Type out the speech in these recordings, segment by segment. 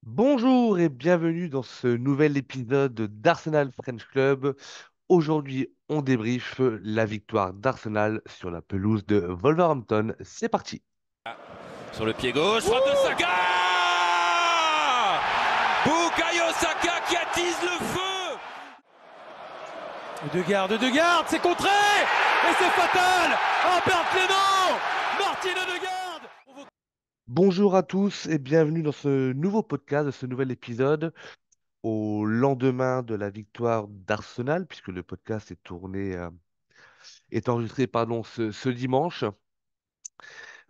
Bonjour et bienvenue dans ce nouvel épisode d'Arsenal French Club. Aujourd'hui, on débriefe la victoire d'Arsenal sur la pelouse de Wolverhampton. C'est parti. Sur le pied gauche, frappe de Saka. Bukayo Saka qui attise le feu. De garde, c'est contré. Et c'est fatal. Oh, perte Clément. Martin Odegaard. Bonjour à tous et bienvenue dans ce nouveau podcast, ce nouvel épisode au lendemain de la victoire d'Arsenal, puisque le podcast est enregistré, pardon, ce dimanche.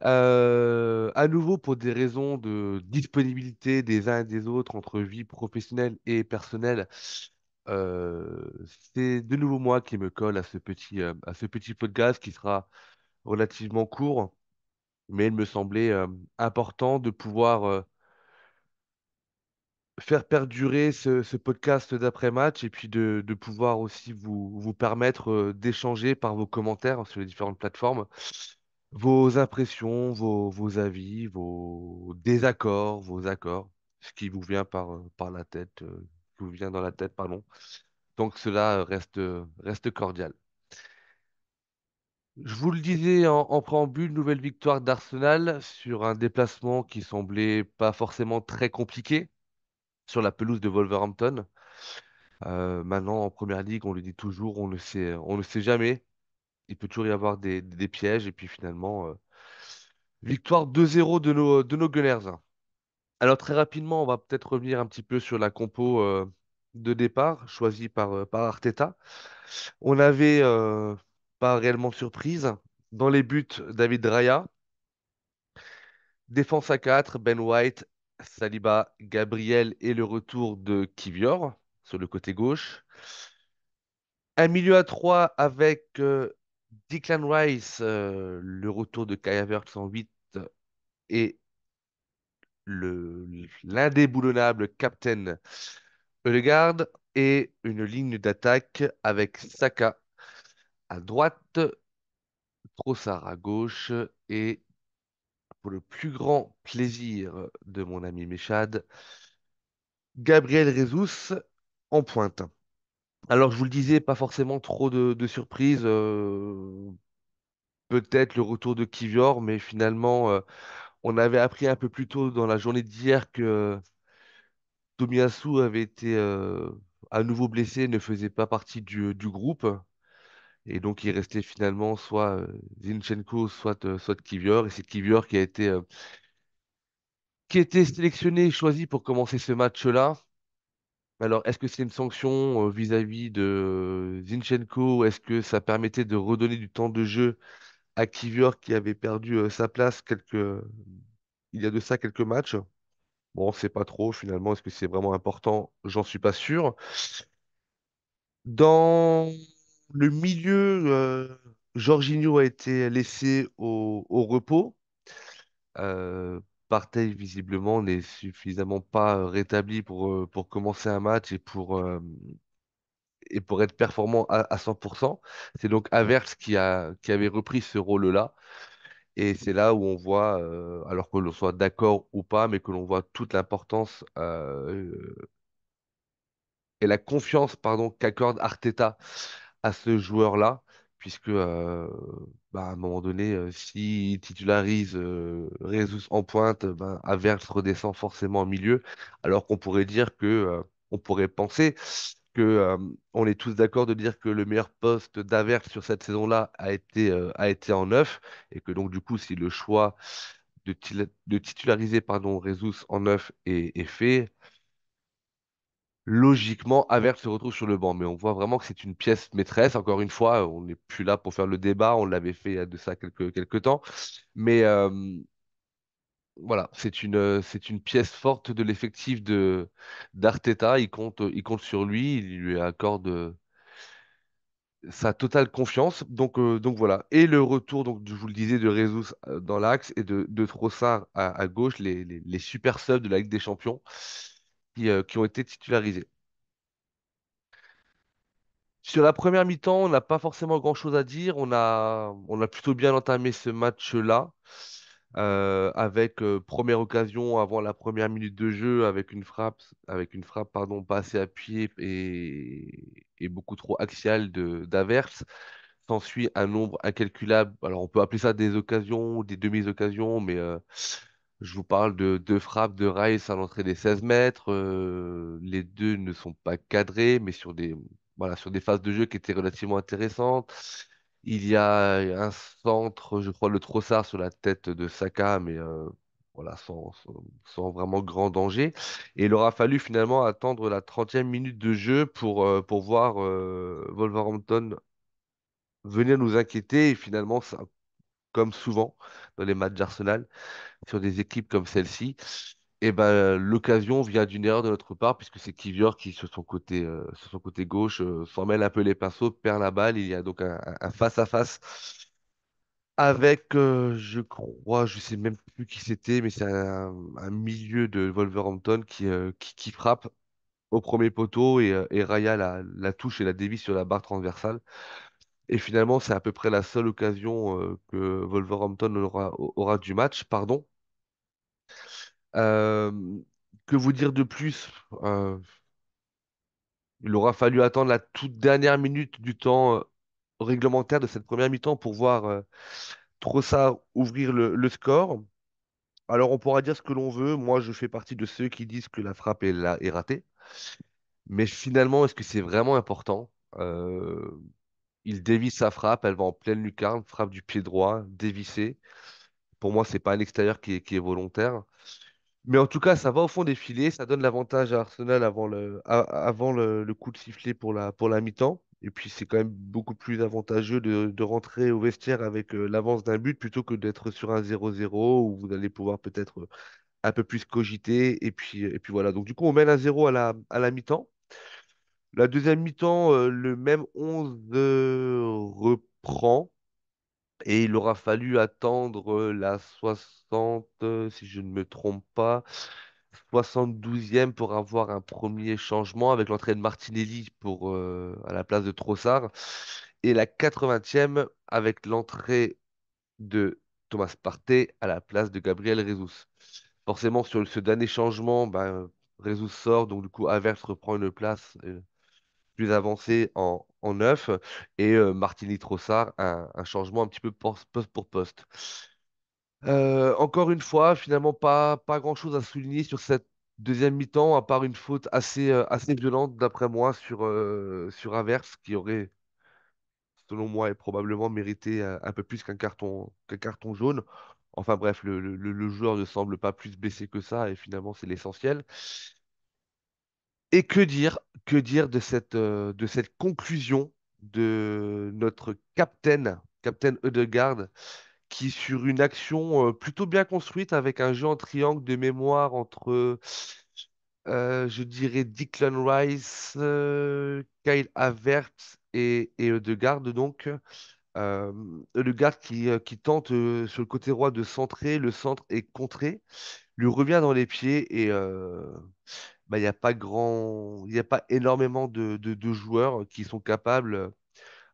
À nouveau, pour des raisons de disponibilité des uns et des autres entre vie professionnelle et personnelle, euh, c'est de nouveau moi qui me colle à ce petit podcast qui sera relativement court, mais il me semblait important de pouvoir faire perdurer ce podcast d'après-match et puis de pouvoir aussi vous permettre d'échanger par vos commentaires sur les différentes plateformes vos impressions, vos avis, vos désaccords, vos accords, ce qui vous vient par la tête, qui vous vient dans la tête, pardon. Donc cela reste cordial. Je vous le disais en préambule, nouvelle victoire d'Arsenal sur un déplacement qui semblait pas forcément très compliqué sur la pelouse de Wolverhampton. Maintenant, en première ligue, on le dit toujours, on ne sait jamais. Il peut toujours y avoir des pièges. Et puis finalement, victoire 2-0 de nos Gunners. Alors très rapidement, on va peut-être revenir un petit peu sur la compo de départ choisie par Arteta. On avait, pas réellement de surprise, dans les buts, David Raya. Défense à 4, Ben White, Saliba, Gabriel et le retour de Kivior sur le côté gauche. Un milieu à 3 avec Declan Rice, le retour de Kai Havertz en 8 et l'indéboulonnable Captain Ødegaard et une ligne d'attaque avec Saka à droite, Trossard à gauche et pour le plus grand plaisir de mon ami Méchad, Gabriel Jesus en pointe. Alors je vous le disais, pas forcément trop de surprises, peut-être le retour de Kivior, mais finalement on avait appris un peu plus tôt dans la journée d'hier que Tomiyasu avait été à nouveau blessé, ne faisait pas partie du groupe. Et donc, il restait finalement soit Zinchenko, soit Kivior. Et c'est Kivior qui a été sélectionné et choisi pour commencer ce match-là. Alors, est-ce que c'est une sanction vis-à-vis de Zinchenko? Est-ce que ça permettait de redonner du temps de jeu à Kivior qui avait perdu sa place il y a de ça quelques matchs? Bon, on sait pas trop finalement. Est-ce que c'est vraiment important? J'en suis pas sûr. Dans le milieu, Jorginho a été laissé au repos. Euh, Partey, visiblement, n'est suffisamment pas rétabli pour commencer un match et pour être performant à 100%. C'est donc Havertz qui avait repris ce rôle-là. Et c'est là où on voit, alors que l'on soit d'accord ou pas, mais que l'on voit toute l'importance et la confiance, pardon, qu'accorde Arteta à ce joueur-là, puisque à un moment donné, s'il titularise Jesus en pointe, Havertz redescend forcément au milieu, alors qu'on pourrait dire on pourrait penser que on est tous d'accord de dire que le meilleur poste d'Havertz sur cette saison-là a été en neuf, et que donc du coup, si le choix de titulariser pardon, Jesus en neuf est fait, logiquement, Havertz se retrouve sur le banc, mais on voit vraiment que c'est une pièce maîtresse. Encore une fois, on n'est plus là pour faire le débat, on l'avait fait il y a de ça quelques temps. Mais voilà, c'est une pièce forte de l'effectif d'Arteta. Il compte sur lui, il lui accorde sa totale confiance. Donc voilà. Et le retour, donc, je vous le disais, de Jesus dans l'axe et de Trossard à gauche, les super subs de la Ligue des Champions qui ont été titularisés. Sur la première mi-temps, on n'a pas forcément grand-chose à dire. On a plutôt bien entamé ce match-là. avec première occasion avant la première minute de jeu, avec une frappe, pardon, pas assez appuyée et beaucoup trop axiale d'Havertz. S'ensuit un nombre incalculable. Alors, on peut appeler ça des occasions, des demi-occasions, mais je vous parle de deux frappes de Rice à l'entrée des 16 mètres. Les deux ne sont pas cadrés, mais voilà, sur des phases de jeu qui étaient relativement intéressantes. Il y a un centre, je crois, le Trossard sur la tête de Saka, mais voilà, sans vraiment grand danger. Et il aura fallu finalement attendre la 30e minute de jeu pour voir Wolverhampton venir nous inquiéter. Et finalement, comme souvent dans les matchs d'Arsenal, sur des équipes comme celle-ci, et ben, l'occasion vient d'une erreur de notre part, puisque c'est Kivior qui, sur son côté gauche, s'en mêle un peu les pinceaux, perd la balle. Il y a donc un face-à-face avec, je crois, je sais même plus qui c'était, mais c'est un milieu de Wolverhampton qui frappe au premier poteau et Raya la touche et la dévie sur la barre transversale. Et finalement, c'est à peu près la seule occasion que Wolverhampton aura du match, pardon. Euh, que vous dire de plus? Il aura fallu attendre la toute dernière minute du temps réglementaire de cette première mi-temps pour voir Trossard ouvrir le score. Alors, on pourra dire ce que l'on veut. Moi, je fais partie de ceux qui disent que la frappe est ratée. Mais finalement, est-ce que c'est vraiment important? Euh, il dévisse sa frappe, elle va en pleine lucarne, frappe du pied droit, dévissée. Pour moi, c'est pas un extérieur qui est volontaire. Mais en tout cas, ça va au fond des filets, ça donne l'avantage à Arsenal avant le coup de sifflet pour la mi-temps. Et puis, c'est quand même beaucoup plus avantageux de rentrer au vestiaire avec l'avance d'un but plutôt que d'être sur un 0-0 où vous allez pouvoir peut-être un peu plus cogiter. Et puis voilà. Donc, du coup, on mène un 0 à la mi-temps. La deuxième mi-temps, le même 11 reprend. Et il aura fallu attendre la 60, si je ne me trompe pas, 72e pour avoir un premier changement avec l'entrée de Martinelli à la place de Trossard. Et la 80e avec l'entrée de Thomas Partey à la place de Gabriel Jesus. Forcément, sur ce dernier changement, ben, Jesus sort, donc du coup, Havertz reprend une place plus avancée en neuf et Martinelli Trossard, un changement un petit peu poste pour poste. Encore une fois, finalement, pas grand-chose à souligner sur cette deuxième mi-temps, à part une faute assez violente, d'après moi, sur Havertz, qui aurait, selon moi, et probablement mérité un peu plus qu'un carton jaune. Enfin bref, le joueur ne semble pas plus blessé que ça, et finalement, c'est l'essentiel. Et que dire de cette conclusion de notre Captain Ødegaard, qui sur une action plutôt bien construite avec un jeu en triangle de mémoire entre, je dirais, Declan Rice, Kyle Havertz et Ødegaard, donc. Euh, Ødegaard qui tente sur le côté droit de centrer, le centre est contré, lui revient dans les pieds et bah, il n'y a pas énormément de joueurs qui sont capables,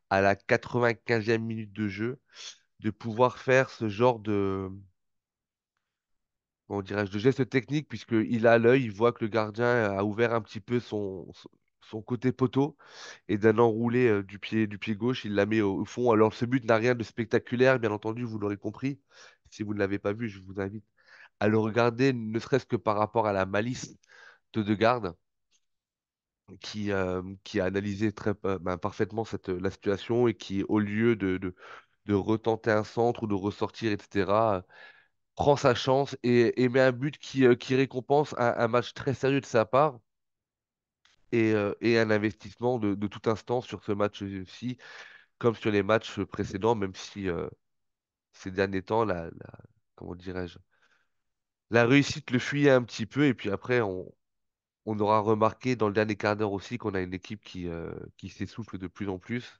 à la 95e minute de jeu, de pouvoir faire ce genre comment dirais-je, de geste technique, puisqu'il a l'œil, il voit que le gardien a ouvert un petit peu son côté poteau, et d'un enroulé du pied gauche, il la met au fond. Alors, ce but n'a rien de spectaculaire, bien entendu, vous l'aurez compris. Si vous ne l'avez pas vu, je vous invite à le regarder, ne serait-ce que par rapport à la malice de Garde, qui a analysé ben, parfaitement la situation et qui, au lieu de retenter un centre ou de ressortir, etc., prend sa chance et met un but qui récompense un match très sérieux de sa part et un investissement de tout instant sur ce match-ci, comme sur les matchs précédents, même si ces derniers temps, comment dirais-je, la réussite le fuyait un petit peu. Et puis après, on aura remarqué dans le dernier quart d'heure aussi qu'on a une équipe qui s'essouffle de plus en plus.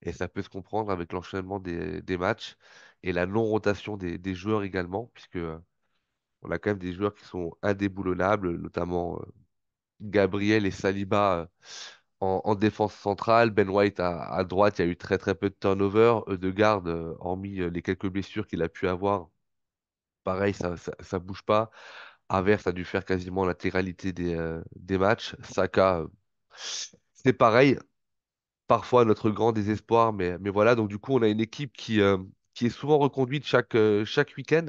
Et ça peut se comprendre avec l'enchaînement des matchs et la non-rotation des joueurs également, puisque on a quand même des joueurs qui sont indéboulonnables, notamment Gabriel et Saliba en défense centrale. Ben White à droite, il y a eu très très peu de turnover. Ødegaard, hormis les quelques blessures qu'il a pu avoir, pareil, ça bouge pas. Havertz a dû faire quasiment l'intégralité des matchs. Saka, c'est pareil. Parfois notre grand désespoir, mais voilà. Donc du coup, on a une équipe qui est souvent reconduite chaque week-end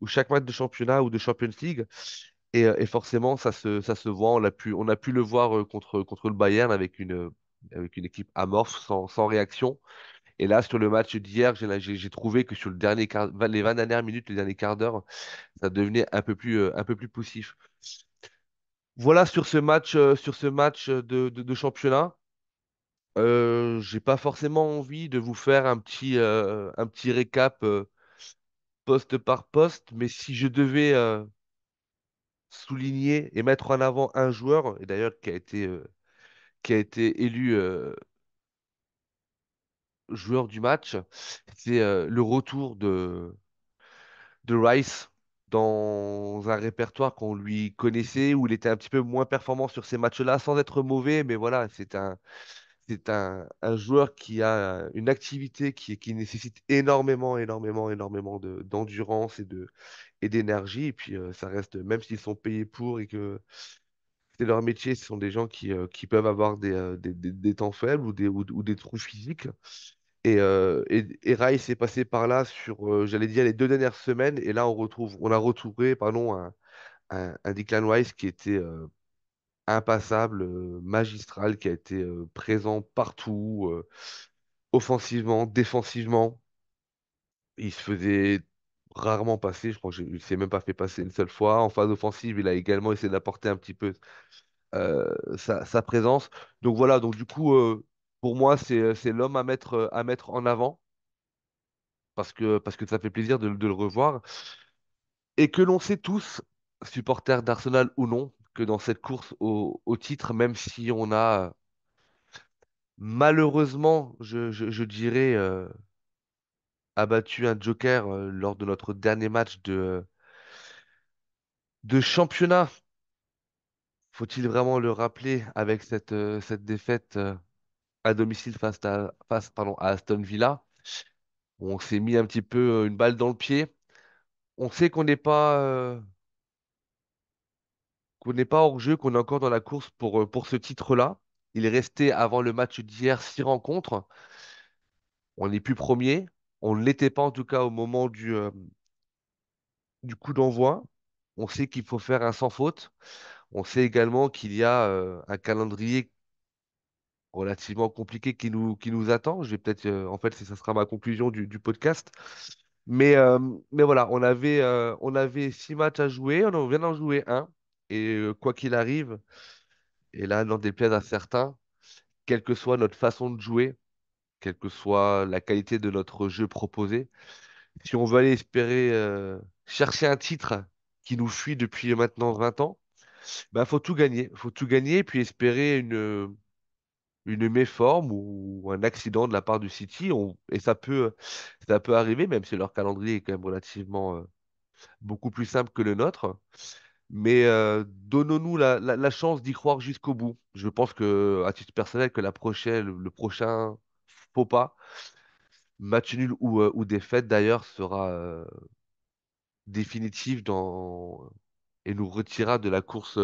ou chaque match de championnat ou de Champions League. Et forcément, ça se voit. On a pu le voir contre le Bayern avec une équipe amorphe, sans réaction. Et là, sur le match d'hier, j'ai trouvé que sur les 20 dernières minutes, les derniers quarts d'heure, ça devenait un peu plus poussif. Voilà sur ce match de championnat. J'ai pas forcément envie de vous faire un petit récap poste par poste, mais si je devais souligner et mettre en avant un joueur, et d'ailleurs qui a été élu joueur du match, c'est le retour de Rice dans un répertoire qu'on lui connaissait, où il était un petit peu moins performant sur ces matchs-là, sans être mauvais, mais voilà, c'est un joueur qui a une activité qui nécessite énormément, énormément, énormément d'endurance et d'énergie. Et puis, ça reste, même s'ils sont payés pour et que c'est leur métier, ce sont des gens qui peuvent avoir des temps faibles ou des trous physiques. Et Rice est passé par là sur, j'allais dire, les 2 dernières semaines. Et là, on a retrouvé, pardon, un Declan Rice qui était impassable, magistral, qui a été présent partout, offensivement, défensivement. Il se faisait rarement passer, je crois qu'il ne s'est même pas fait passer une seule fois. En phase offensive, il a également essayé d'apporter un petit peu sa présence. Donc voilà, donc du coup, pour moi, c'est l'homme à mettre en avant parce que ça fait plaisir de le revoir. Et que l'on sait tous, supporters d'Arsenal ou non, que dans cette course au titre, même si on a malheureusement, je dirais, abattu un joker lors de notre dernier match de championnat. Faut-il vraiment le rappeler avec cette défaite à domicile pardon, à Aston Villa? On s'est mis un petit peu une balle dans le pied. On sait qu'on n'est pas hors jeu, qu'on est encore dans la course pour ce titre-là. Il est resté avant le match d'hier 6 rencontres. On n'est plus premier. On ne l'était pas en tout cas au moment du coup d'envoi. On sait qu'il faut faire un sans faute. On sait également qu'il y a un calendrier relativement compliqué qui nous attend. Je vais peut-être, en fait, ça sera ma conclusion du podcast. Mais voilà, on avait 6 matchs à jouer, on en vient d'en jouer un. Et quoi qu'il arrive, et là, n'en déplaise à certains, quelle que soit notre façon de jouer, quelle que soit la qualité de notre jeu proposé, si on veut aller espérer chercher un titre qui nous fuit depuis maintenant 20 ans, bah, faut tout gagner. Faut tout gagner et puis espérer une méforme ou un accident de la part du City. Et ça peut arriver, même si leur calendrier est quand même relativement beaucoup plus simple que le nôtre. Mais donnons-nous la chance d'y croire jusqu'au bout. Je pense que, à titre personnel, que le prochain faux pas, match nul ou défaite d'ailleurs, sera définitif et nous retirera de la course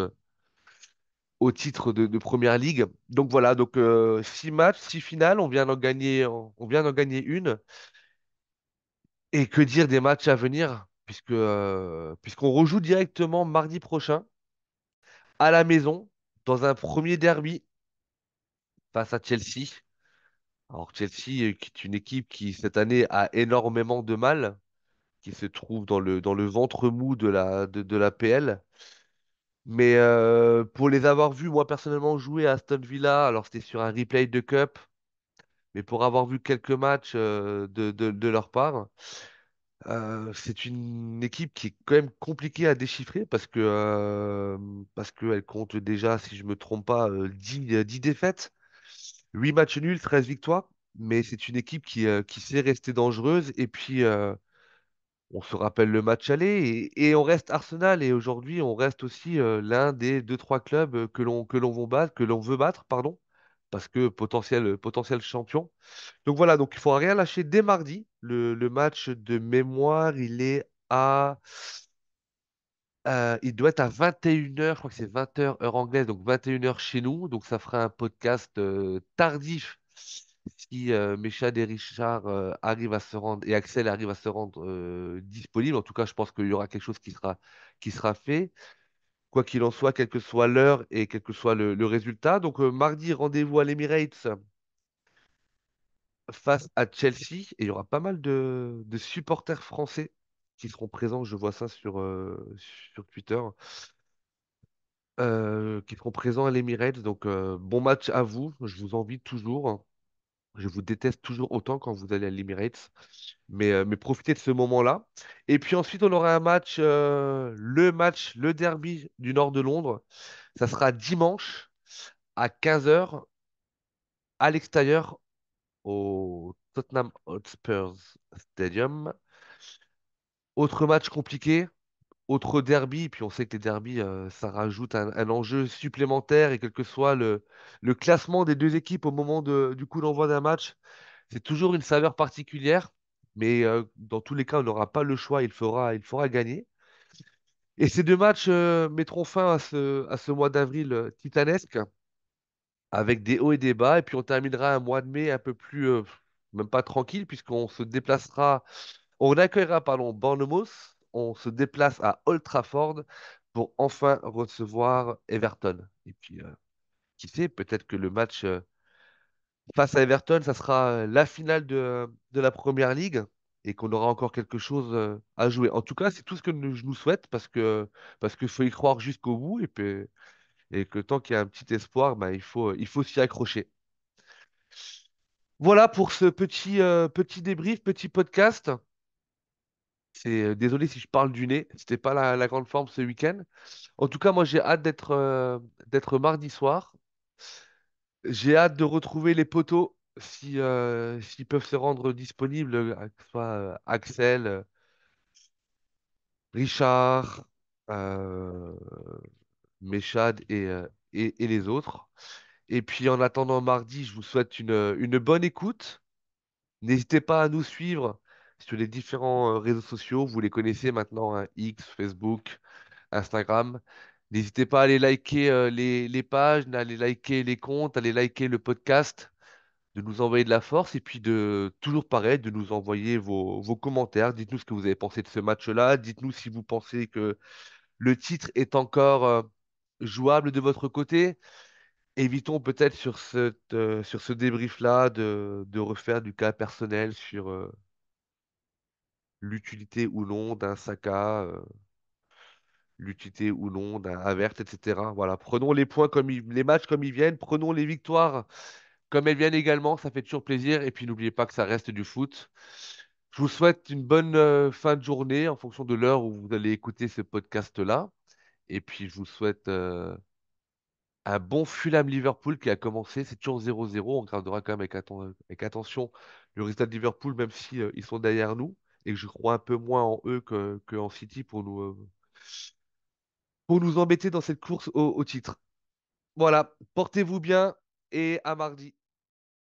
au titre de Première Ligue. Donc voilà, donc 6 matchs, 6 finales, on vient d'en gagner une. Et que dire des matchs à venir, puisqu'on rejoue directement mardi prochain à la maison dans un premier derby face à Chelsea. Alors Chelsea, qui est une équipe qui cette année a énormément de mal, qui se trouve dans le ventre mou de la PL. Mais pour les avoir vus, moi personnellement, jouer à Aston Villa, alors c'était sur un replay de Cup, mais pour avoir vu quelques matchs de leur part, c'est une équipe qui est quand même compliquée à déchiffrer parce qu'elle compte déjà, si je me trompe pas, 10 défaites, 8 matchs nuls, 13 victoires. Mais c'est une équipe qui sait rester dangereuse. Et puis, on se rappelle le match aller et on reste Arsenal. Et aujourd'hui, on reste aussi l'un des deux, trois clubs que l'on veut battre, pardon, parce que potentiel champion. Donc voilà, donc il ne faut rien lâcher dès mardi. Le match de mémoire, il est il doit être à 21 h, je crois que c'est 20 h heure anglaise, donc 21 h chez nous. Donc ça fera un podcast tardif si Méchad et Richard arrivent à se rendre, et Axel arrive à se rendre disponible. En tout cas, je pense qu'il y aura quelque chose qui sera fait. Quoi qu'il en soit, quelle que soit l'heure et quel que soit le résultat. Donc mardi, rendez-vous à l'Emirates face à Chelsea. Et il y aura pas mal de supporters français qui seront présents. Je vois ça sur Twitter. Qui seront présents à l'Emirates. Donc, bon match à vous. Je vous envie toujours. Je vous déteste toujours autant quand vous allez à l'Emirates. Mais profitez de ce moment-là. Et puis ensuite, on aura un match, le derby du nord de Londres. Ça sera dimanche à 15 heures à l'extérieur au Tottenham Hotspur Stadium. Autre match compliqué. Autre derby, puis on sait que les derbies, ça rajoute un enjeu supplémentaire et quel que soit le classement des deux équipes au moment du coup d'envoi d'un match, c'est toujours une saveur particulière. Mais dans tous les cas, on n'aura pas le choix, il faudra gagner. Et ces deux matchs mettront fin à ce mois d'avril titanesque, avec des hauts et des bas. Et puis on terminera un mois de mai un peu plus, même pas tranquille, puisqu'on se déplacera. On accueillera, pardon, Bournemouth. On se déplace à Old Trafford pour enfin recevoir Everton. Et puis, qui sait, peut-être que le match face à Everton, ça sera la finale de la Première Ligue et qu'on aura encore quelque chose à jouer. En tout cas, c'est tout ce que je nous souhaite parce que faut y croire jusqu'au bout et que tant qu'il y a un petit espoir, bah, il faut s'y accrocher. Voilà pour ce petit débrief, petit podcast. Désolé si je parle du nez, c'était pas la grande forme ce week-end. En tout cas, moi j'ai hâte d'être mardi soir. J'ai hâte de retrouver les poteaux s'ils peuvent se rendre disponibles, que ce soit Axel, Richard, euh, Méchad et les autres. Et puis en attendant mardi, je vous souhaite une bonne écoute. N'hésitez pas à nous suivre sur les différents réseaux sociaux. Vous les connaissez maintenant, hein, X, Facebook, Instagram. N'hésitez pas à aller liker les pages, à aller liker les comptes, à aller liker le podcast, de nous envoyer de la force et puis de toujours pareil, de nous envoyer vos commentaires. Dites-nous ce que vous avez pensé de ce match-là. Dites-nous si vous pensez que le titre est encore jouable de votre côté. Évitons peut-être sur ce débrief-là de refaire du cas personnel sur l'utilité ou non d'un Saka, l'utilité ou non d'un Havertz, etc. Voilà, prenons les points les matchs comme ils viennent, prenons les victoires comme elles viennent également, ça fait toujours plaisir. Et puis n'oubliez pas que ça reste du foot. Je vous souhaite une bonne fin de journée en fonction de l'heure où vous allez écouter ce podcast-là. Et puis je vous souhaite un bon Fulham-Liverpool qui a commencé. C'est toujours 0-0. On regardera quand même avec attention le résultat de Liverpool, même si ils sont derrière nous. Et que je crois un peu moins en eux que en City pour nous embêter dans cette course au titre. Voilà, portez-vous bien et à mardi.